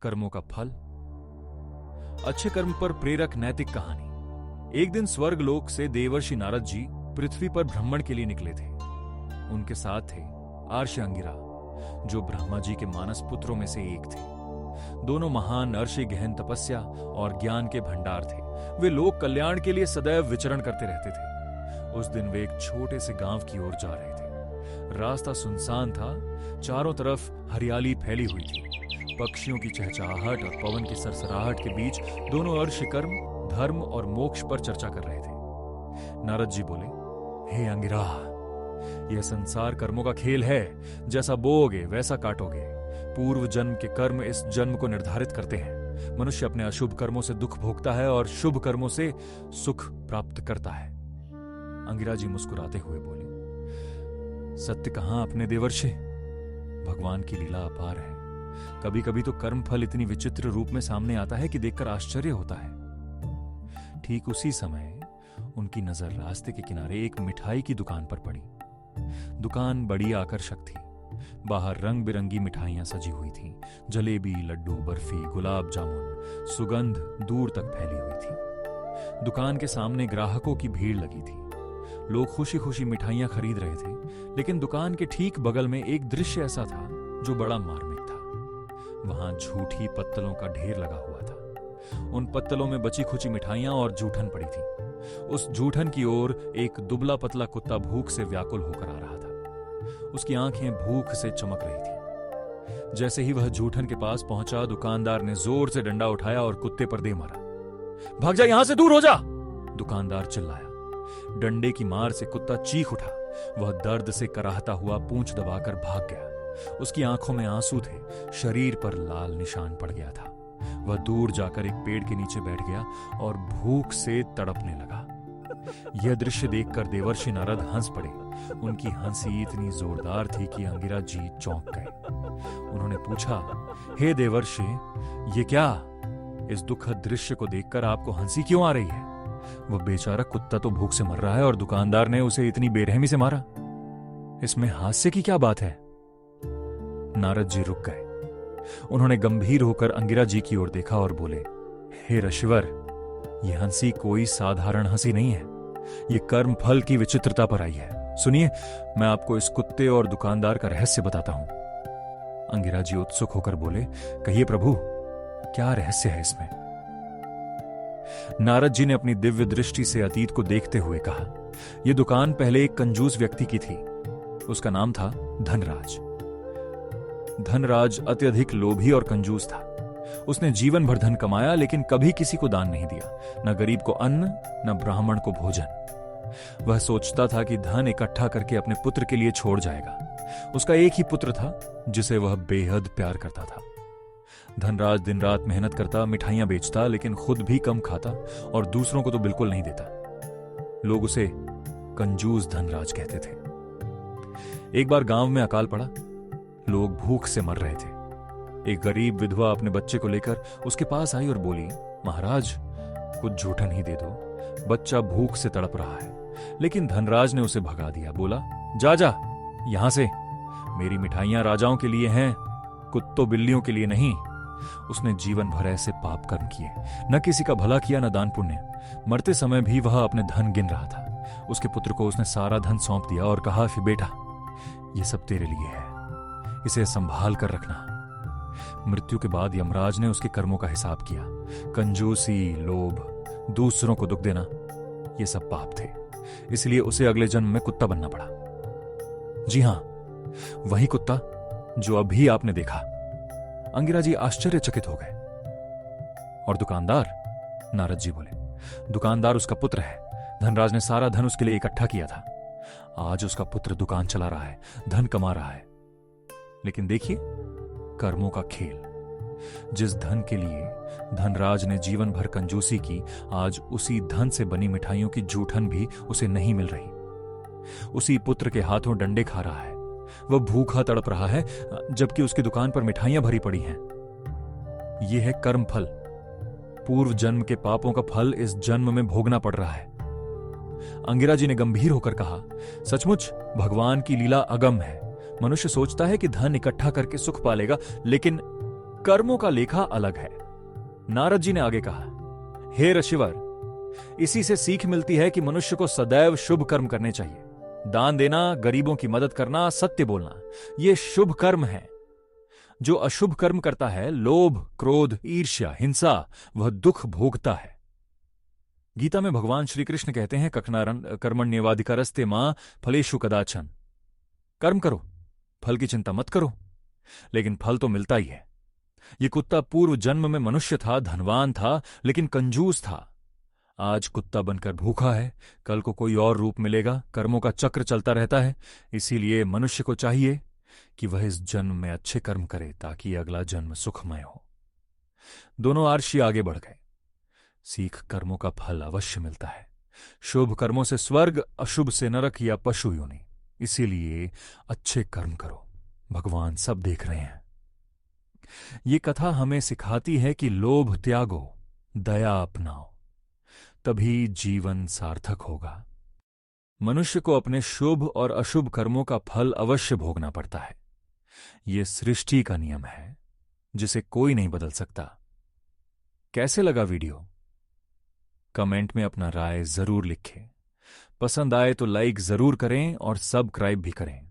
कर्मों का फल। अच्छे कर्म पर प्रेरक नैतिक कहानी। एक दिन स्वर्ग लोक से देवर्षि नारद जी पृथ्वी पर भ्रमण के लिए निकले थे। उनके साथ थे आर्षि अंगिरा, जो ब्रह्मा जी के मानस पुत्रों में से एक थे। दोनों महान अर्षि गहन तपस्या और ज्ञान के भंडार थे। वे लोक कल्याण के लिए सदैव विचरण करते रहते थे। उस दिन वे एक छोटे से गांव की ओर जा रहे थे। रास्ता सुनसान था, चारों तरफ हरियाली फैली हुई थी। पक्षियों की चहचहाहट और पवन की सरसराहट के बीच दोनों अर्षि कर्म, धर्म और मोक्ष पर चर्चा कर रहे थे। नारद जी बोले, हे अंगिरा, यह संसार कर्मों का खेल है। जैसा बोओगे वैसा काटोगे। पूर्व जन्म के कर्म इस जन्म को निर्धारित करते हैं। मनुष्य अपने अशुभ कर्मों से दुख भोगता है और शुभ कर्मों से सुख प्राप्त करता है। अंगिरा जी मुस्कुराते हुए बोले, सत्य कहां अपने देवर्षि? भगवान की लीला अपार है। कभी कभी तो कर्म फल इतनी विचित्र रूप में सामने आता है कि देखकर आश्चर्य होता है। ठीक उसी समय उनकी नजर रास्ते के किनारे एक मिठाई की दुकान पर पड़ी। दुकान बड़ी आकर्षक थी। बाहर रंग बिरंगी मिठाइयां सजी हुई थीं। जलेबी, लड्डू, बर्फी, गुलाब जामुन, सुगंध दूर तक फैली हुई थी। दुकान के सामने ग्राहकों की भीड़ लगी थी। लोग खुशी खुशी मिठाइयां खरीद रहे थे, लेकिन दुकान के ठीक बगल में एक दृश्य ऐसा था जो बड़ा मार्मिक था। वहां झूठी पत्तलों का ढेर लगा हुआ था। उन पत्तलों में बची खुची मिठाइयां और जूठन पड़ी थी। उस जूठन की ओर एक दुबला पतला कुत्ता भूख से व्याकुल होकर आ रहा था। उसकी आंखें भूख से चमक रही थी। जैसे ही वह जूठन के पास पहुंचा, दुकानदार ने जोर से डंडा उठाया और कुत्ते पर दे मारा। भाग जा, यहां से दूर हो जा, दुकानदार चिल्लाया। डंडे की मार से कुत्ता चीख उठा। वह दर्द से कराहता हुआ पूंछ दबाकर भाग गया। उसकी आंखों में आंसू थे, शरीर पर लाल निशान पड़ गया था। वह दूर जाकर एक पेड़ के नीचे बैठ गया और भूख से तड़पने लगा। यह दृश्य देखकर देवर्षि नारद हंस पड़े। उनकी हंसी इतनी जोरदार थी कि अंगिरा जी चौंक गए। उन्होंने पूछा, हे देवर्षि, ये क्या? इस दुखद दृश्य को देखकर आपको हंसी क्यों आ रही है? वह बेचारा कुत्ता तो भूख से मर रहा है और दुकानदार ने उसे इतनी बेरहमी से मारा। इसमें हास्य की क्या बात है? नारद जी रुक गए। उन्होंने गंभीर होकर अंगिरा जी की ओर देखा और बोले, हे ऋषिवर, यह हंसी कोई साधारण हंसी नहीं है। यह कर्म फल की विचित्रता पर आई है। सुनिए, मैं आपको इस कुत्ते और दुकानदार का रहस्य बताता हूं। अंगिरा जी उत्सुक होकर बोले, कहिए प्रभु, क्या रहस्य है इसमें? नारद जी ने अपनी दिव्य दृष्टि से अतीत को देखते हुए कहा, यह दुकान पहले एक कंजूस व्यक्ति की थी। उसका नाम था धनराज। धनराज अत्यधिक लोभी और कंजूस था। उसने जीवन भर धन कमाया, लेकिन कभी किसी को दान नहीं दिया, न गरीब को अन्न, न ब्राह्मण को भोजन। वह सोचता था कि धन इकट्ठा करके अपने पुत्र के लिए छोड़ जाएगा। उसका एक ही पुत्र था जिसे वह बेहद प्यार करता था। धनराज दिन रात मेहनत करता, मिठाइयां बेचता, लेकिन खुद भी कम खाता और दूसरों को तो बिल्कुल नहीं देता। लोग उसे कंजूस धनराज कहते थे। एक बार गांव में अकाल पड़ा। लोग भूख से मर रहे थे। एक गरीब विधवा अपने बच्चे को लेकर उसके पास आई और बोली, महाराज, कुछ जूठन ही दे दो, बच्चा भूख से तड़प रहा है। लेकिन धनराज ने उसे भगा दिया। बोला, जा जा यहां से, मेरी मिठाइयां राजाओं के लिए हैं, कुत्तों बिल्लियों के लिए नहीं। उसने जीवन भर ऐसे पाप कर्म किए, न किसी का भला किया, न दान पुण्य। मरते समय भी वह अपने धन गिन रहा था। उसके पुत्र को उसने सारा धन सौंप दिया और कहा, फिर बेटा, यह सब तेरे लिए है, इसे संभाल कर रखना। मृत्यु के बाद यमराज ने उसके कर्मों का हिसाब किया। कंजूसी, लोभ, दूसरों को दुख देना, ये सब पाप थे। इसलिए उसे अगले जन्म में कुत्ता बनना पड़ा। जी हां, वही कुत्ता जो अभी आपने देखा। अंगिरा जी आश्चर्यचकित हो गए। और दुकानदार? नारद जी बोले, दुकानदार उसका पुत्र है। धनराज ने सारा धन उसके लिए इकट्ठा किया था। आज उसका पुत्र दुकान चला रहा है, धन कमा रहा है। लेकिन देखिए, कर्मों का खेल। जिस धन के लिए धनराज ने जीवन भर कंजूसी की, आज उसी धन से बनी मिठाइयों की जूठन भी उसे नहीं मिल रही। उसी पुत्र के हाथों डंडे खा रहा है। वह भूखा तड़प रहा है, जबकि उसकी दुकान पर मिठाइयां भरी पड़ी हैं। यह है कर्म फल। पूर्व जन्म के पापों का फल इस जन्म में भोगना पड़ रहा है। अंगिरा जी ने गंभीर होकर कहा, सचमुच भगवान की लीला अगम है। मनुष्य सोचता है कि धन इकट्ठा करके सुख पालेगा, लेकिन कर्मों का लेखा अलग है। नारद जी ने आगे कहा, हे ऋषिवर, इसी से सीख मिलती है कि मनुष्य को सदैव शुभ कर्म करने चाहिए। दान देना, गरीबों की मदद करना, सत्य बोलना, ये शुभ कर्म है। जो अशुभ कर्म करता है, लोभ, क्रोध, ईर्ष्या, हिंसा, वह दुख भोगता है। गीता में भगवान श्री कृष्ण कहते हैं, कर्मण्येवाधिकारस्ते मां फलेषु कदाचन। कर्म करो, फल की चिंता मत करो, लेकिन फल तो मिलता ही है। ये कुत्ता पूर्व जन्म में मनुष्य था, धनवान था, लेकिन कंजूस था। आज कुत्ता बनकर भूखा है, कल को कोई और रूप मिलेगा। कर्मों का चक्र चलता रहता है। इसीलिए मनुष्य को चाहिए कि वह इस जन्म में अच्छे कर्म करे, ताकि अगला जन्म सुखमय हो। दोनों आर्षि आगे बढ़ गए। सीख, कर्मों का फल अवश्य मिलता है। शुभ कर्मों से स्वर्ग, अशुभ से नरक या पशु योनि। इसीलिए अच्छे कर्म करो, भगवान सब देख रहे हैं। ये कथा हमें सिखाती है कि लोभ त्यागो, दया अपनाओ, तभी जीवन सार्थक होगा। मनुष्य को अपने शुभ और अशुभ कर्मों का फल अवश्य भोगना पड़ता है। यह सृष्टि का नियम है, जिसे कोई नहीं बदल सकता। कैसे लगा वीडियो? कमेंट में अपना राय जरूर लिखें। पसंद आए तो लाइक जरूर करें और सब्सक्राइब भी करें।